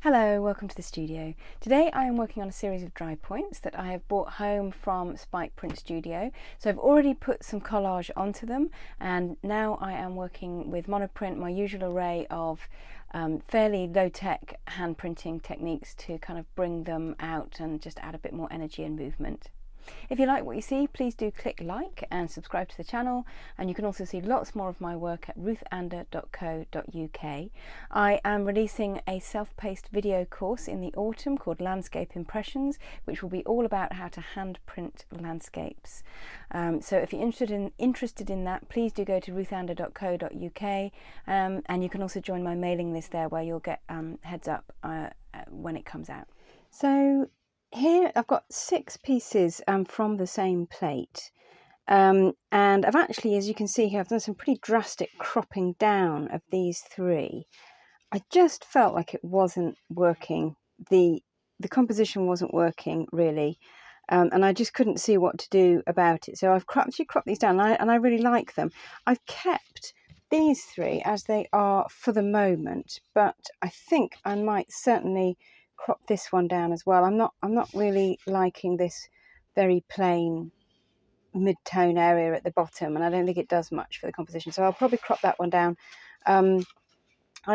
Hello, welcome to the studio. Today I am working on a series of dry points that I have brought home from Spike Print Studio. So I've already put some collage onto them, and now I am working with Monoprint, my usual array of fairly low-tech hand printing techniques to kind of bring them out and just add a bit more energy and movement. If you like what you see, please do click like and subscribe to the channel, and you can also see lots more of my work at ruthander.co.uk. I am releasing a self-paced video course in the autumn called Landscape Impressions, which will be all about how to hand print landscapes. So if you're interested in that, please do go to ruthander.co.uk, and you can also join my mailing list there, where you'll get heads up when it comes out. So here I've got 6 pieces from the same plate, and I've actually, as you can see here, I've done some pretty drastic cropping down of these 3. I just felt like it wasn't working, the composition wasn't working really, and I just couldn't see what to do about it. So I've actually cropped these down, and I really like them. I've kept these 3 as they are for the moment, but I think I might certainly crop this one down as well. I'm not really liking this very plain mid-tone area at the bottom, and I don't think it does much for the composition, so I'll probably crop that one down. I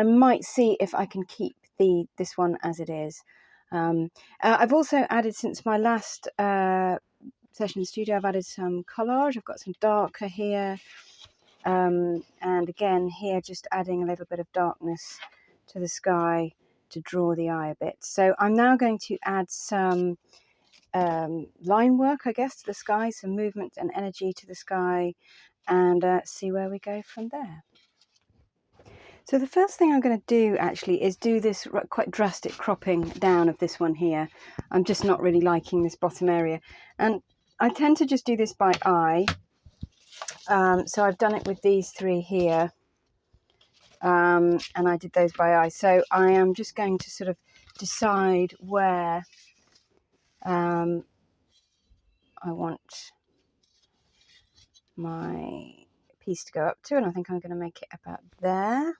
might see if I can keep this one as it is. I've also added, since my last session in the studio, I've added some collage. I've got some darker here, and again here just adding a little bit of darkness to the sky to draw the eye a bit. So I'm now going to add some line work, I guess, to the sky, some movement and energy to the sky, and see where we go from there. So the first thing I'm going to do actually is do this quite drastic cropping down of this one here. I'm just not really liking this bottom area, and I tend to just do this by eye. So I've done it with these 3 here, and I did those by eye. So I am just going to sort of decide where I want my piece to go up to, and I think I'm going to make it about there.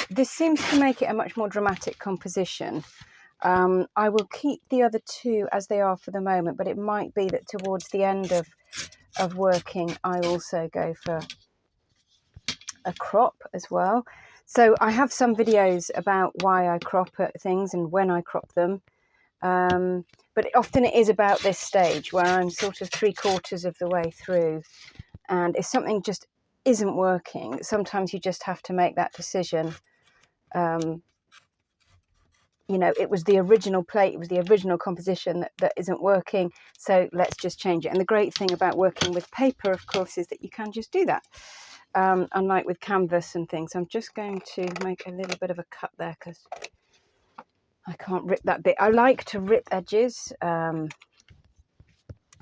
This seems to make it a much more dramatic composition. I will keep the other 2 as they are for the moment, but it might be that towards the end of working I also go for a crop as well. So I have some videos about why I crop things and when I crop them, but often it is about this stage where I'm sort of 3/4 of the way through, and if something just isn't working, sometimes you just have to make that decision. You know, it was the original plate, it was the original composition that isn't working, so let's just change it. And the great thing about working with paper, of course, is that you can just do that, unlike with canvas and things. I'm just going to make a little bit of a cut there because I can't rip that bit. I like to rip edges, so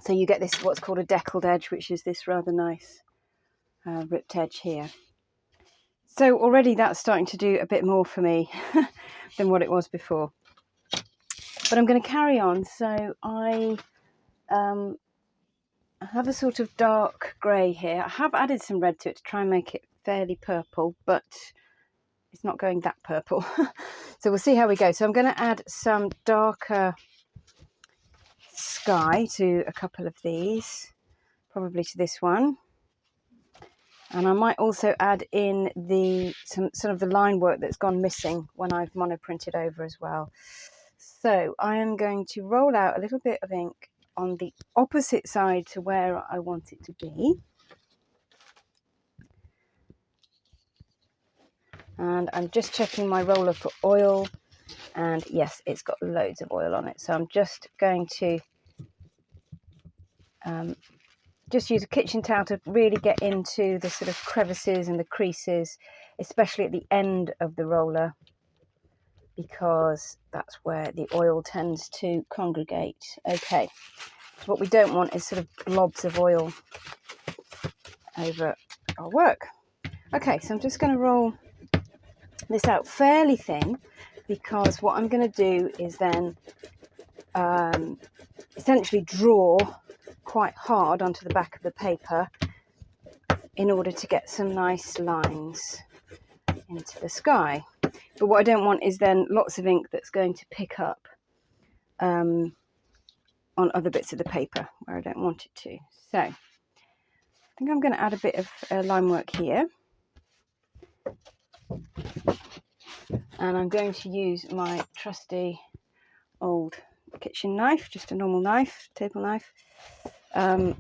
you get this, what's called a deckled edge, which is this rather nice ripped edge here. So already that's starting to do a bit more for me than what it was before. But I'm going to carry on. So I have a sort of dark grey here. I have added some red to it to try and make it fairly purple, but it's not going that purple. So we'll see how we go. So I'm going to add some darker sky to a couple of these, probably to this one. And I might also add in some sort of the line work that's gone missing when I've monoprinted over as well. So I am going to roll out a little bit of ink on the opposite side to where I want it to be. And I'm just checking my roller for oil, and yes, it's got loads of oil on it. So I'm just going to just use a kitchen towel to really get into the sort of crevices and the creases, especially at the end of the roller, because that's where the oil tends to congregate. Okay, so what we don't want is sort of blobs of oil over our work. Okay, so I'm just going to roll this out fairly thin, because what I'm going to do is then essentially draw quite hard onto the back of the paper in order to get some nice lines into the sky. But what I don't want is then lots of ink that's going to pick up on other bits of the paper where I don't want it to. So I think I'm going to add a bit of line work here. And I'm going to use my trusty old kitchen knife, just a normal knife, table knife. And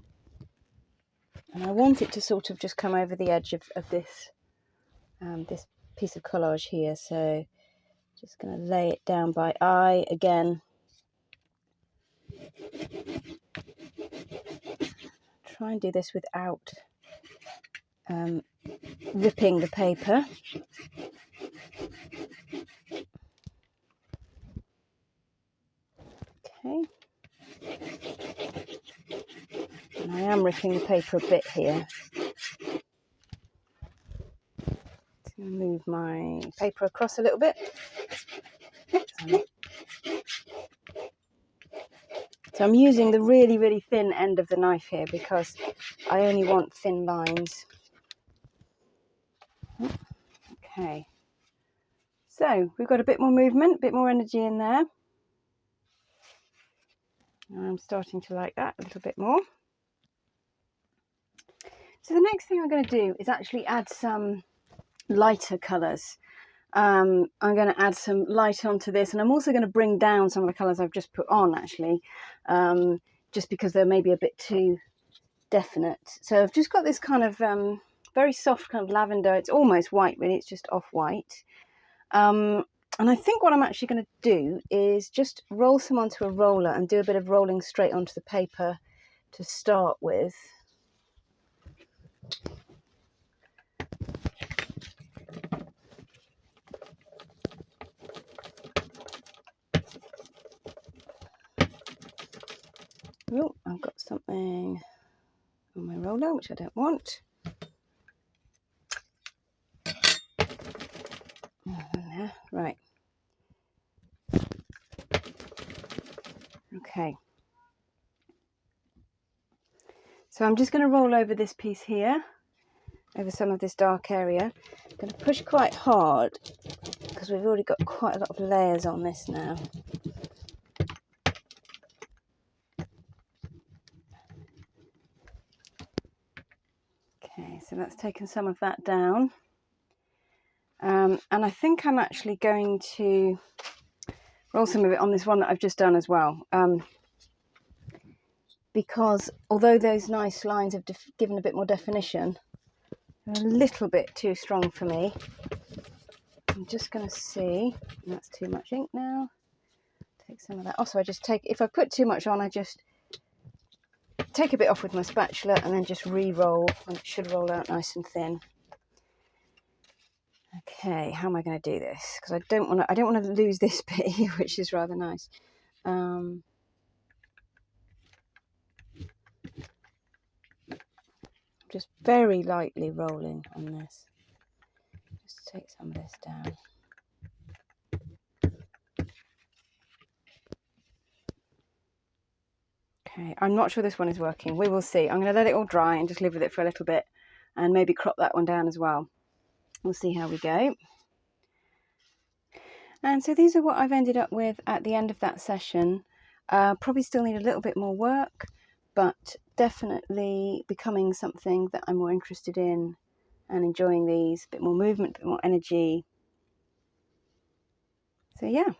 I want it to sort of just come over the edge of this this piece of collage here. So just going to lay it down by eye again. Try and do this without ripping the paper. Okay. And I am ripping the paper a bit here. Just going to move my paper across a little bit. So I'm using the really, really thin end of the knife here because I only want thin lines. Okay. So we've got a bit more movement, a bit more energy in there. I'm starting to like that a little bit more. So the next thing I'm going to do is actually add some lighter colours. I'm going to add some light onto this, and I'm also going to bring down some of the colours I've just put on actually, just because they're maybe a bit too definite. So I've just got this kind of very soft kind of lavender. It's almost white really, it's just off-white. And I think what I'm actually going to do is just roll some onto a roller and do a bit of rolling straight onto the paper to start with. Oh, I've got something on my roller which I don't want. Right. Okay. So I'm just going to roll over this piece here, over some of this dark area. I'm going to push quite hard because we've already got quite a lot of layers on this now. Okay, so that's taken some of that down. And I think I'm actually going to roll some of it on this one that I've just done as well. Because although those nice lines have given a bit more definition, they're a little bit too strong for me. I'm just going to see, that's too much ink now. Take some of that. Also, if I put too much on, I just take a bit off with my spatula and then just re-roll, and it should roll out nice and thin. Okay, how am I going to do this? Because I don't want to lose this bit here, which is rather nice. Just very lightly rolling on this. Just take some of this down. Okay, I'm not sure this one is working. We will see. I'm going to let it all dry and just live with it for a little bit and maybe crop that one down as well. We'll see how we go. And so these are what I've ended up with at the end of that session. Probably still need a little bit more work, but definitely becoming something that I'm more interested in and enjoying these. A bit more movement, a bit more energy. So yeah.